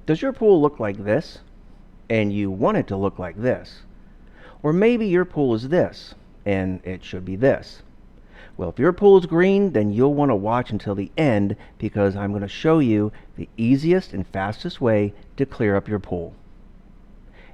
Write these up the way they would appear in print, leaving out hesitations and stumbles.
Does your pool look like this and you want it to look like this? Or maybe your pool is this and it should be this. Well, if your pool is green, then you'll want to watch until the end because I'm going to show you the easiest and fastest way to clear up your pool.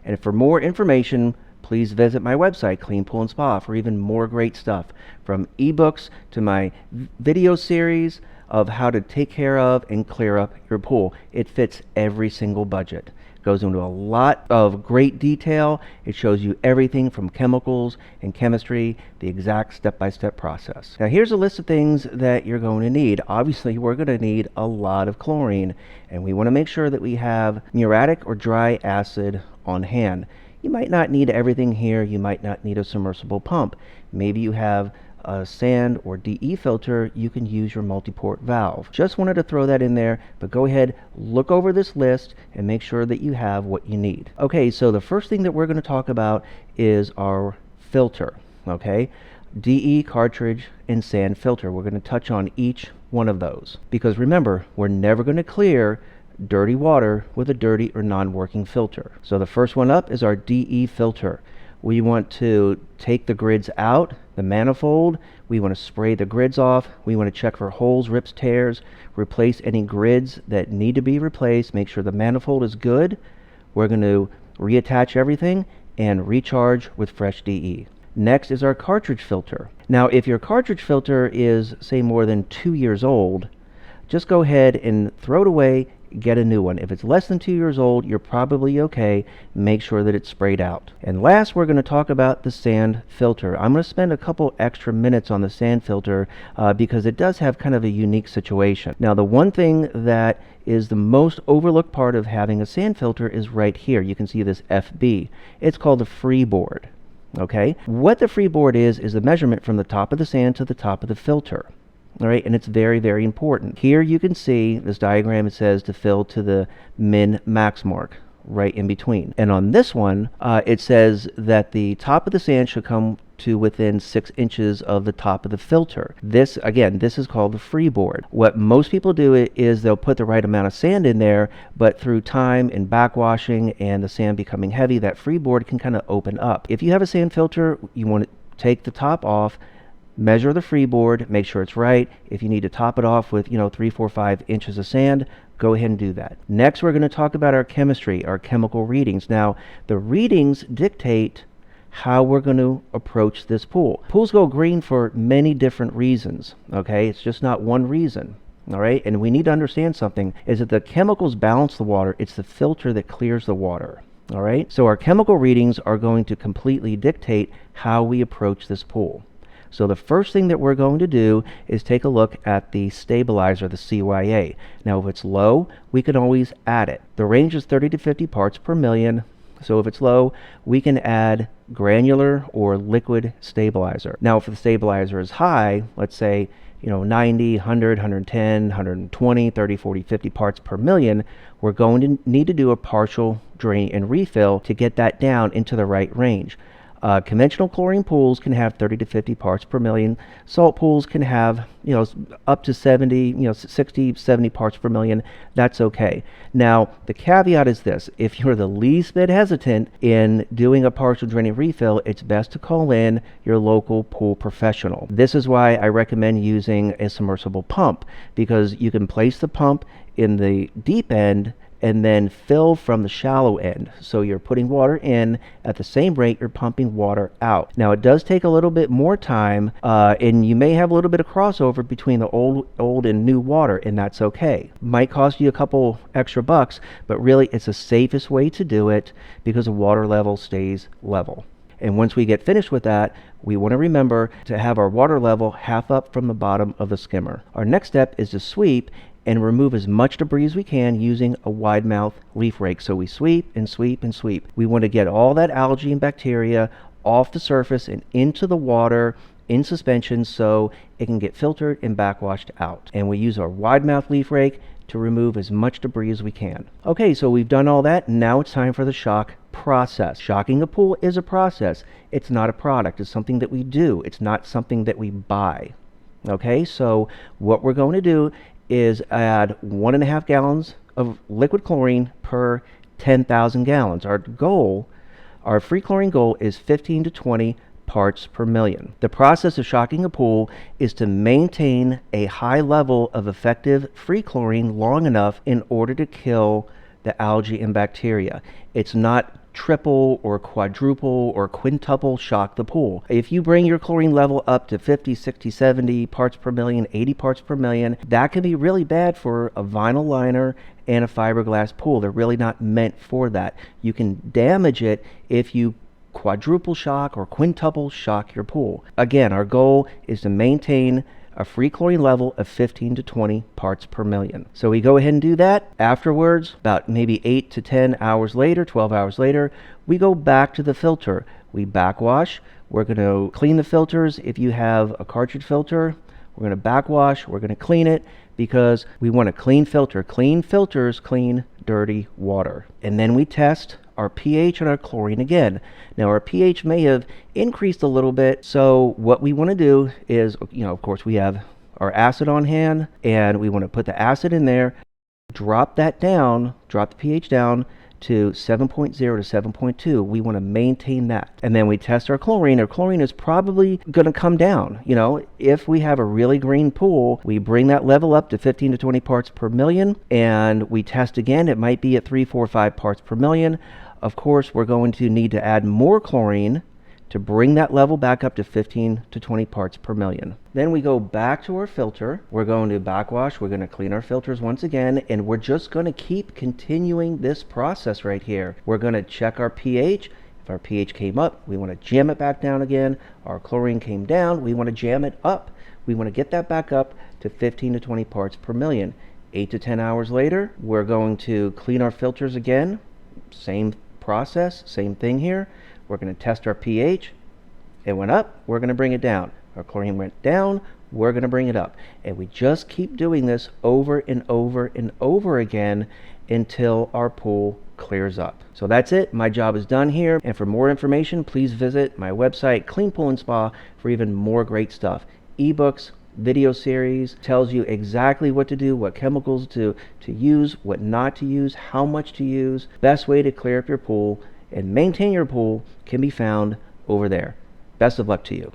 And for more information, please visit my website, Clean Pool and Spa, for even more great stuff, from ebooks to my video series of how to take care of and clear up your pool. It fits every single budget. Goes into a lot of great detail. It shows you everything from chemicals and chemistry, the exact step-by-step process. Now here's a list of things that you're going to need. Obviously we're going to need a lot of chlorine, and we want to make sure that we have muriatic or dry acid on hand. You might not need everything here. You might not need a submersible pump. Maybe you have a sand or DE filter. You can use your multi-port valve. Just wanted to throw that in there, but go ahead, look over this list and make sure that you have what you need. Okay, so the first thing that we're going to talk about is our filter. Okay, DE cartridge and sand filter. We're going to touch on each one of those because remember, we're never going to clear dirty water with a dirty or non-working filter. So the first one up is our DE filter. We want to take the grids out, the manifold. We want to spray the grids off. We want to check for holes, rips, tears, replace any grids that need to be replaced, make sure the manifold is good. We're going to reattach everything and recharge with fresh DE. Next is our cartridge filter. Now if your cartridge filter is, say, more than 2 years old, just go ahead and throw it away, get a new one. If it's less than 2 years old, you're probably okay. Make sure that it's sprayed out. And last, we're going to talk about the sand filter. I'm going to spend a couple extra minutes on the sand filter because it does have kind of a unique situation. Now, the one thing that is the most overlooked part of having a sand filter is right here. You can see this FB. It's called the freeboard. Okay? What the freeboard is the measurement from the top of the sand to the top of the filter. All right, and it's very, very important. Here you can see this diagram. It says to fill to the min-max mark right in between. And on this one, it says that the top of the sand should come to within 6 inches of the top of the filter. This, again, this is called the freeboard. What most people do is they'll put the right amount of sand in there, but through time and backwashing and the sand becoming heavy, that freeboard can kind of open up. If you have a sand filter, you want to take the top off, measure the freeboard, make sure it's right. If you need to top it off with, 3, 4, 5 inches of sand, go ahead and do that. Next, we're going to talk about our chemistry, our chemical readings. Now, the readings dictate how we're going to approach this pool. Pools go green for many different reasons, okay? It's just not one reason, all right? And we need to understand something, is that the chemicals balance the water. It's the filter that clears the water, all right? So our chemical readings are going to completely dictate how we approach this pool. So the first thing that we're going to do is take a look at the stabilizer, the CYA. Now if it's low, we can always add it. The range is 30 to 50 parts per million. So if it's low, we can add granular or liquid stabilizer. Now if the stabilizer is high, let's say 90, 100, 110, 120, 30, 40, 50 parts per million, we're going to need to do a partial drain and refill to get that down into the right range. Conventional chlorine pools can have 30 to 50 parts per million. Salt pools can have, up to 70, 60, 70 parts per million. That's okay. Now, the caveat is this. If you're the least bit hesitant in doing a partial draining refill, it's best to call in your local pool professional. This is why I recommend using a submersible pump, because you can place the pump in the deep end and then fill from the shallow end. So you're putting water in at the same rate you're pumping water out. Now it does take a little bit more time, and you may have a little bit of crossover between the old and new water, and that's okay. Might cost you a couple extra bucks, but really it's the safest way to do it because the water level stays level. And once we get finished with that, we want to remember to have our water level half up from the bottom of the skimmer. Our next step is to sweep and remove as much debris as we can using a wide mouth leaf rake. So we sweep and sweep and sweep. We want to get all that algae and bacteria off the surface and into the water in suspension so it can get filtered and backwashed out. And we use our wide mouth leaf rake to remove as much debris as we can. Okay, so we've done all that. Now it's time for the shock process. Shocking a pool is a process. It's not a product. It's something that we do. It's not something that we buy. Okay, so what we're going to do is add 1.5 gallons of liquid chlorine per per 10,000 gallons. Our free chlorine goal is 15 to 20 parts per million. The process of shocking a pool is to maintain a high level of effective free chlorine long enough in order to kill the algae and bacteria. It's not triple or quadruple or quintuple shock the pool. If you bring your chlorine level up to 50, 60, 70 parts per million, 80 parts per million, that can be really bad for a vinyl liner and a fiberglass pool. They're really not meant for that. You can damage it if you quadruple shock or quintuple shock your pool. Again, our goal is to maintain a free chlorine level of 15 to 20 parts per million. So we go ahead and do that. Afterwards, about maybe 8 to 10 hours later, 12 hours later, we go back to the filter. We backwash. We're going to clean the filters. If you have a cartridge filter, we're going to backwash. We're going to clean it because we want a clean filter. Clean filters clean dirty water. And then we test our pH and our chlorine again. Now our pH may have increased a little bit, so what we want to do is, of course we have our acid on hand, and we want to put the acid in there, drop the pH down to 7.0 to 7.2. We want to maintain that. And then we test our chlorine. Our chlorine is probably going to come down. If we have a really green pool, we bring that level up to 15 to 20 parts per million, and we test again. It might be at 3, 4, 5 parts per million. Of course, we're going to need to add more chlorine to bring that level back up to 15 to 20 parts per million. Then we go back to our filter. We're going to backwash. We're going to clean our filters once again, and we're just going to keep continuing this process right here. We're going to check our pH. If our pH came up, we want to jam it back down again. Our chlorine came down, we want to jam it up. We want to get that back up to 15 to 20 parts per million. 8 to 10 hours later, we're going to clean our filters again. Same process, same thing here. We're going to test our pH. It went up, we're going to bring it down. Our chlorine went down, we're going to bring it up. And we just keep doing this over and over and over again until our pool clears up. So that's it. My job is done here. And for more information, please visit my website, Clean Pool and Spa, for even more great stuff. Ebooks, video series, tells you exactly what to do, what chemicals to use, what not to use, how much to use. Best way to clear up your pool and maintain your pool can be found over there. Best of luck to you.